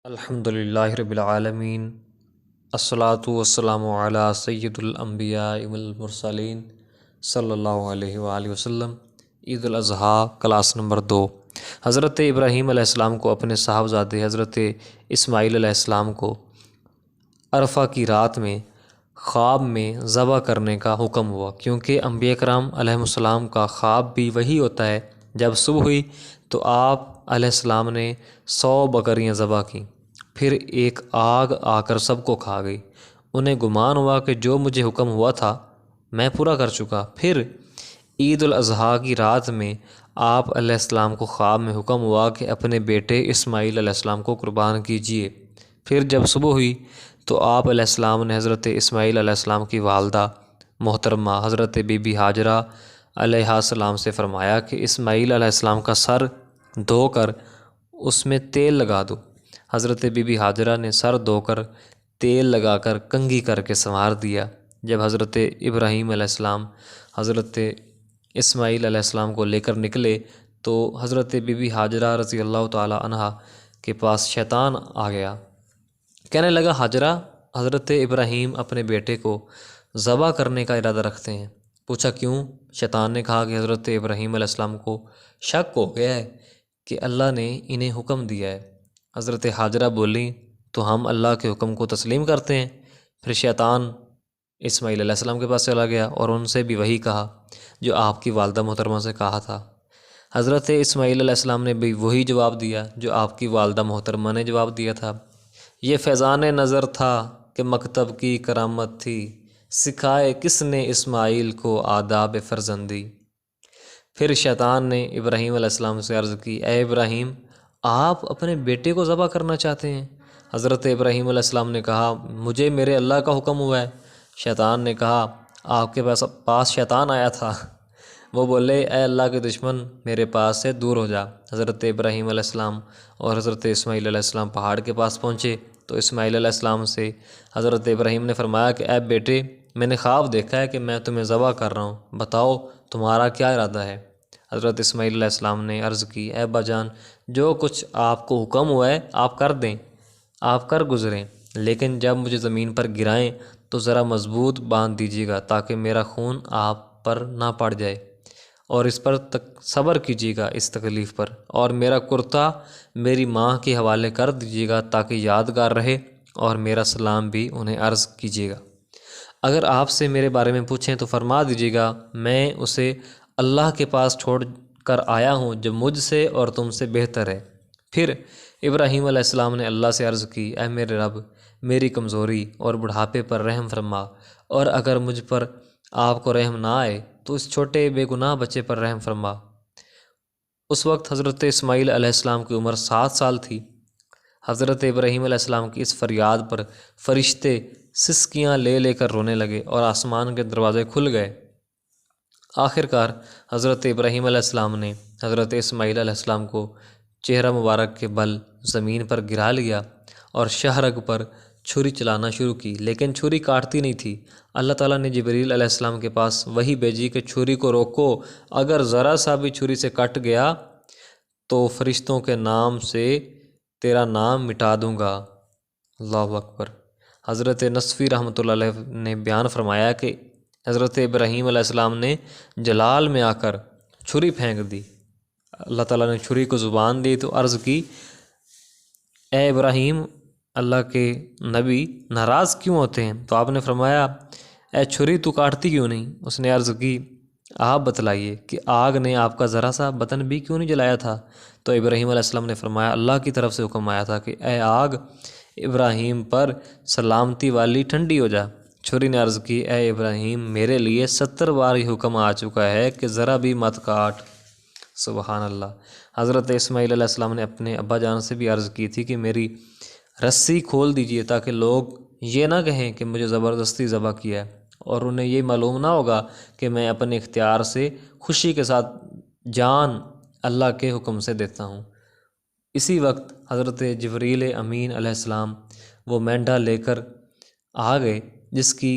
الحمدللہ رب العالمین، الصلاۃ والسلام علی سید الانبیاء والمرسلین صلی اللہ علیہ وآلہ وسلم۔ عید الاضحیٰ کلاس نمبر 2۔ حضرت ابراہیم علیہ السلام کو اپنے صاحبزادے حضرت اسماعیل علیہ السلام کو عرفہ کی رات میں خواب میں ذبح کرنے کا حکم ہوا، کیونکہ انبیاء کرام علیہ السلام کا خواب بھی وہی ہوتا ہے۔ جب صبح ہوئی تو آپ علیہ السلام نے 100 بکریاں ذبح کیں، پھر ایک آگ آ کر سب کو کھا گئی۔ انہیں گمان ہوا کہ جو مجھے حکم ہوا تھا میں پورا کر چکا۔ پھر عید الاضحیٰ کی رات میں آپ علیہ السلام کو خواب میں حکم ہوا کہ اپنے بیٹے اسماعیل علیہ السلام کو قربان کیجیے۔ پھر جب صبح ہوئی تو آپ علیہ السلام نے حضرت اسماعیل علیہ السلام کی والدہ محترمہ حضرت بی بی ہاجرہ علیہ السلام سے فرمایا کہ اسماعیل علیہ السلام کا سر دھو کر اس میں تیل لگا دو۔ حضرت بی بی ہاجرہ نے سر دھو کر تیل لگا کر کنگھی کر کے سنوار دیا۔ جب حضرت ابراہیم علیہ السلام حضرت اسماعیل علیہ السلام کو لے کر نکلے تو حضرت بی بی ہاجرہ رضی اللہ تعالی عنہا کے پاس شیطان آ گیا۔ کہنے لگا، ہاجرہ، حضرت ابراہیم اپنے بیٹے کو ذبح کرنے کا ارادہ رکھتے ہیں۔ پوچھا کیوں؟ شیطان نے کہا کہ حضرت ابراہیم علیہ السلام کو شک ہو گیا ہے کہ اللہ نے انہیں حکم دیا ہے۔ حضرت ہاجرہ بولیں تو ہم اللہ کے حکم کو تسلیم کرتے ہیں۔ پھر شیطان اسماعیل علیہ السلام کے پاس چلا گیا اور ان سے بھی وہی کہا جو آپ کی والدہ محترمہ سے کہا تھا۔ حضرت اسماعیل علیہ السلام نے بھی وہی جواب دیا جو آپ کی والدہ محترمہ نے جواب دیا تھا۔ یہ فیضان نظر تھا کہ مکتب کی کرامت تھی، سکھائے کس نے اسماعیل کو آداب فرزندی۔ پھر شیطان نے ابراہیم علیہ السلام سے عرض کی، اے ابراہیم، آپ اپنے بیٹے کو ذبح کرنا چاہتے ہیں؟ حضرت ابراہیم علیہ السلام نے کہا، مجھے میرے اللہ کا حکم ہوا ہے۔ شیطان نے کہا، آپ کے پاس شیطان آیا تھا؟ وہ بولے، اے اللہ کے دشمن، میرے پاس سے دور ہو جا۔ حضرت ابراہیم علیہ السلام اور حضرت اسماعیل علیہ السلام پہاڑ کے پاس پہنچے تو اسماعیل علیہ السلام سے حضرت ابراہیم نے فرمایا کہ اے بیٹے، میں نے خواب دیکھا ہے کہ میں تمہیں ذبح کر رہا ہوں، بتاؤ تمہارا کیا ارادہ ہے؟ حضرت اسماعیل علیہ السلام نے عرض کی، اے ابا جان، جو کچھ آپ کو حکم ہوا ہے آپ کر دیں، آپ کر گزریں، لیکن جب مجھے زمین پر گرائیں تو ذرا مضبوط باندھ دیجیے گا تاکہ میرا خون آپ پر نہ پڑ جائے، اور اس پر صبر کیجیے گا اس تکلیف پر، اور میرا کرتا میری ماں کے حوالے کر دیجیے گا تاکہ یادگار رہے، اور میرا سلام بھی انہیں عرض کیجیے گا۔ اگر آپ سے میرے بارے میں پوچھیں تو فرما دیجیے گا میں اسے اللہ کے پاس چھوڑ کر آیا ہوں جو مجھ سے اور تم سے بہتر ہے۔ پھر ابراہیم علیہ السلام نے اللہ سے عرض کی، اے میرے رب، میری کمزوری اور بڑھاپے پر رحم فرما، اور اگر مجھ پر آپ کو رحم نہ آئے تو اس چھوٹے بے گناہ بچے پر رحم فرما۔ اس وقت حضرت اسماعیل علیہ السلام کی عمر 7 سال تھی۔ حضرت ابراہیم علیہ السلام کی اس فریاد پر فرشتے سسکیاں لے لے کر رونے لگے اور آسمان کے دروازے کھل گئے۔ آخر کار حضرت ابراہیم علیہ السلام نے حضرت اسماعیل علیہ السلام کو چہرہ مبارک کے بل زمین پر گرا لیا اور شہرگ پر چھری چلانا شروع کی، لیکن چھری کاٹتی نہیں تھی۔ اللہ تعالیٰ نے جبریل علیہ السلام کے پاس وحی بھیجی کہ چھری کو روکو، اگر ذرا سا بھی چھری سے کٹ گیا تو فرشتوں کے نام سے تیرا نام مٹا دوں گا۔ اللہ اکبر۔ حضرت نصفی رحمۃ اللہ علیہ نے بیان فرمایا کہ حضرت ابراہیم علیہ السلام نے جلال میں آ کر چھری پھینک دی۔ اللہ تعالیٰ نے چھری کو زبان دی تو عرض کی، اے ابراہیم، اللہ کے نبی ناراض کیوں ہوتے ہیں؟ تو آپ نے فرمایا، اے چھری تو کاٹتی کیوں نہیں؟ اس نے عرض کی، آپ بتلائیے کہ آگ نے آپ کا ذرا سا بطن بھی کیوں نہیں جلایا تھا؟ تو ابراہیم علیہ السلام نے فرمایا، اللہ کی طرف سے حکم آیا تھا کہ اے آگ، ابراہیم پر سلامتی والی ٹھنڈی ہو جا۔ چھری نے عرض کی، اے ابراہیم، میرے لیے 70 بار یہ حکم آ چکا ہے کہ ذرا بھی مت کاٹ۔ سبحان اللہ۔ حضرت اسماعیل علیہ السلام نے اپنے ابا جان سے بھی عرض کی تھی کہ میری رسی کھول دیجئے تاکہ لوگ یہ نہ کہیں کہ مجھے زبردستی ذبح کیا ہے، اور انہیں یہ معلوم نہ ہوگا کہ میں اپنے اختیار سے خوشی کے ساتھ جان اللہ کے حکم سے دیتا ہوں۔ اسی وقت حضرت جبریل امین علیہ السلام وہ مینڈھا لے کر آ گئے جس کی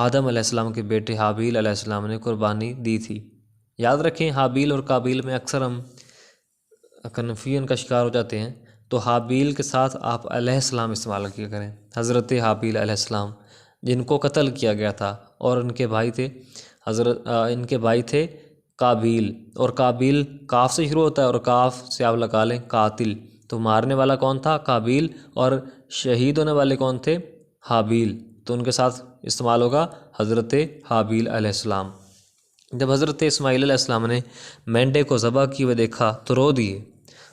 آدم علیہ السلام کے بیٹے حابیل علیہ السلام نے قربانی دی تھی۔ یاد رکھیں، حابیل اور قابیل میں اکثر ہم کنفیوژن کا شکار ہو جاتے ہیں۔ تو حابیل کے ساتھ آپ علیہ السلام استعمال کیا کریں، حضرت حابیل علیہ السلام جن کو قتل کیا گیا تھا، اور ان کے بھائی تھے ان کے بھائی تھے قابیل، اور قابیل کاف سے شروع ہوتا ہے، اور کاف سے آپ لگا لیں قاتل، تو مارنے والا کون تھا؟ قابیل، اور شہید ہونے والے کون تھے؟ حابیل، تو ان کے ساتھ استعمال ہوگا حضرت حابیل علیہ السلام۔ جب حضرت اسماعیل علیہ السلام نے مینڈے کو ذبح کیے ہوئے دیکھا تو رو دیے۔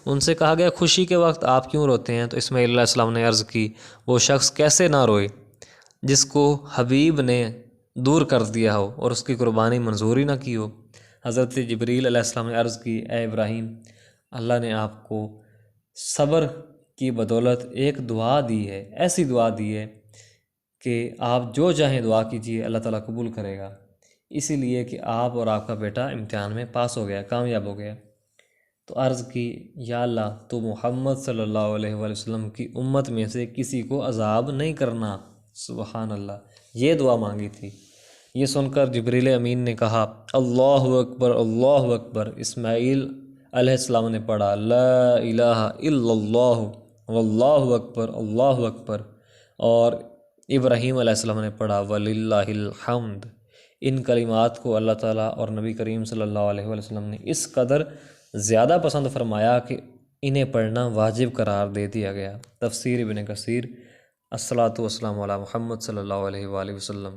ان سے کہا گیا خوشی کے وقت آپ کیوں روتے ہیں؟ تو اسماعیل علیہ السلام نے عرض کی وہ شخص کیسے نہ روئے جس کو حبیب نے دور کر دیا ہو اور اس کی قربانی منظوری نہ کی ہو۔ حضرت جبریل علیہ السلام نے عرض کی اے ابراہیم، اللہ نے آپ کو صبر کی بدولت ایک دعا دی ہے، ایسی دعا دی ہے کہ آپ جو چاہیں دعا کیجیے اللہ تعالیٰ قبول کرے گا، اسی لیے کہ آپ اور آپ کا بیٹا امتحان میں پاس ہو گیا، کامیاب ہو گیا۔ تو عرض کی یا اللہ تو محمد صلی اللہ علیہ وآلہ وسلم کی امت میں سے کسی کو عذاب نہیں کرنا۔ سبحان اللہ، یہ دعا مانگی تھی۔ یہ سن کر جبریل امین نے کہا اللہ اکبر اللہ اکبر۔ اسماعیل علیہ السلام نے پڑھا لا الہ الا اللہ واللہ اکبر اللہ اکبر، اور ابراہیم علیہ السلام نے پڑھا وللہ الحمد۔ ان کلمات کو اللہ تعالیٰ اور نبی کریم صلی اللہ علیہ وآلہ وسلم نے اس قدر زیادہ پسند فرمایا کہ انہیں پڑھنا واجب قرار دے دیا گیا۔ تفسیر ابن کثیر۔ الصلاۃ والسلام علی محمد صلی اللہ علیہ وآلہ وسلم۔